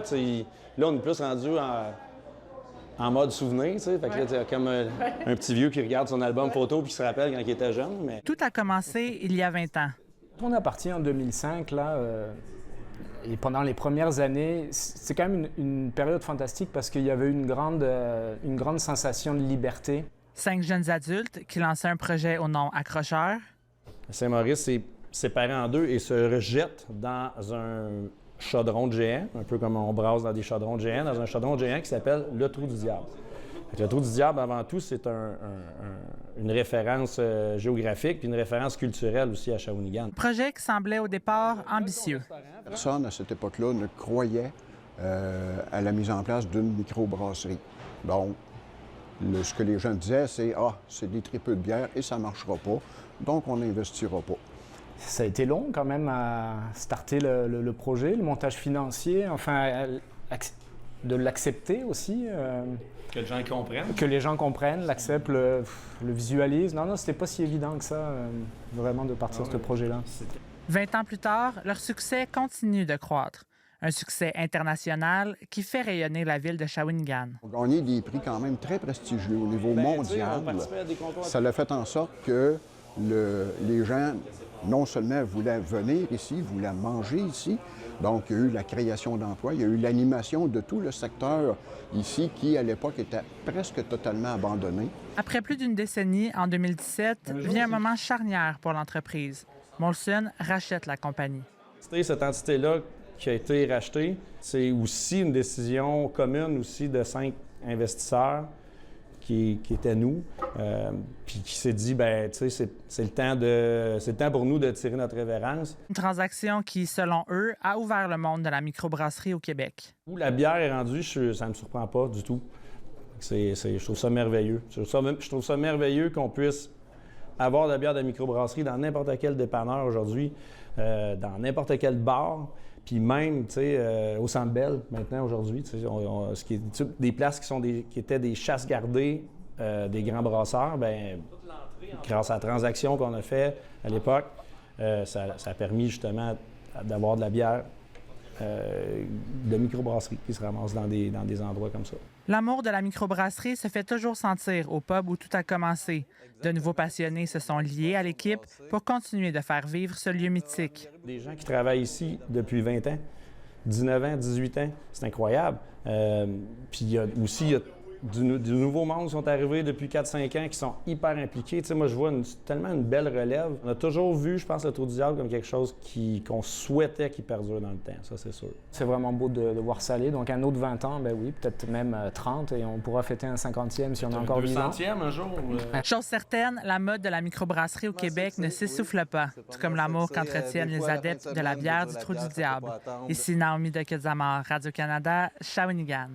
fait, là, on est plus rendu en mode souvenir, tu sais. Fait que là, t'as comme un petit vieux qui regarde son album photo puis qui se rappelle quand il était jeune. Mais... Tout a commencé il y a 20 ans. On est parti en 2005, là, et pendant les premières années, c'est quand même une période fantastique parce qu'il y avait une grande sensation de liberté. 5 jeunes adultes qui lançaient un projet au nom Accrocheur. Saint-Maurice s'est séparé en deux et se rejette dans un chaudron de géant, un peu comme on brasse dans des chaudrons de géant, dans un chaudron de géant qui s'appelle le Trou du Diable. Le Trou du Diable, avant tout, c'est une référence géographique puis une référence culturelle aussi à Shawinigan. Projet qui semblait au départ ambitieux. Personne à cette époque-là ne croyait à la mise en place d'une microbrasserie. Donc, ce que les gens disaient, c'est « Ah, c'est des tripeux de bière et ça ne marchera pas, donc on n'investira pas ». Ça a été long quand même à starter le projet, le montage financier, enfin, de l'accepter aussi. Que les gens comprennent. Que les gens comprennent, l'acceptent, le visualisent. Non, c'était pas si évident que ça, vraiment, de partir ce projet-là. 20 ans plus tard, leur succès continue de croître. Un succès international qui fait rayonner la ville de Shawinigan. On a gagné des prix quand même très prestigieux au niveau mondial. Ça l'a fait en sorte que les gens, non seulement voulaient venir ici, voulaient manger ici, donc il y a eu la création d'emplois, il y a eu l'animation de tout le secteur ici qui, à l'époque, était presque totalement abandonné. Après plus d'une décennie, en 2017, vient un moment charnière pour l'entreprise. Molson rachète la compagnie. Cette entité-là qui a été rachetée, c'est aussi une décision commune aussi de 5 investisseurs qui étaient nous, puis qui s'est dit, ben, tu sais, c'est le temps pour nous de tirer notre révérence. Une transaction qui, selon eux, a ouvert le monde de la microbrasserie au Québec. Où la bière est rendue, ça ne me surprend pas du tout. Je trouve ça merveilleux. Je trouve ça merveilleux qu'on puisse avoir de la bière de microbrasserie dans n'importe quel dépanneur aujourd'hui, dans n'importe quel bar. Puis même, tu sais, au Centre Bell, maintenant, aujourd'hui, ce qui est des places qui étaient des chasses gardées des grands brasseurs, bien, grâce à la transaction qu'on a faite à l'époque, ça a permis justement d'avoir de la bière de microbrasserie qui se ramasse dans des endroits comme ça. L'amour de la microbrasserie se fait toujours sentir au pub où tout a commencé. De nouveaux passionnés se sont liés à l'équipe pour continuer de faire vivre ce lieu mythique. Des gens qui travaillent ici depuis 20 ans, 19 ans, 18 ans, c'est incroyable. Puis il y a aussi du nouveau monde qui sont arrivés depuis 4-5 ans qui sont hyper impliqués. Tu sais, moi, je vois tellement une belle relève. On a toujours vu, je pense, le Trou du Diable comme quelque chose qu'on souhaitait qu'il perdure dans le temps, ça, c'est sûr. C'est vraiment beau de voir ça aller. Donc, un autre 20 ans, ben oui, peut-être même 30, et on pourra fêter un 50e si on est encore vivant. Un 200e un jour. Chose certaine, la mode de la microbrasserie au Québec ne s'essouffle pas, tout comme l'amour qu'entretiennent les adeptes de la bière du Trou du Diable. Ici Naomi de Quetzamar, Radio-Canada, Shawinigan.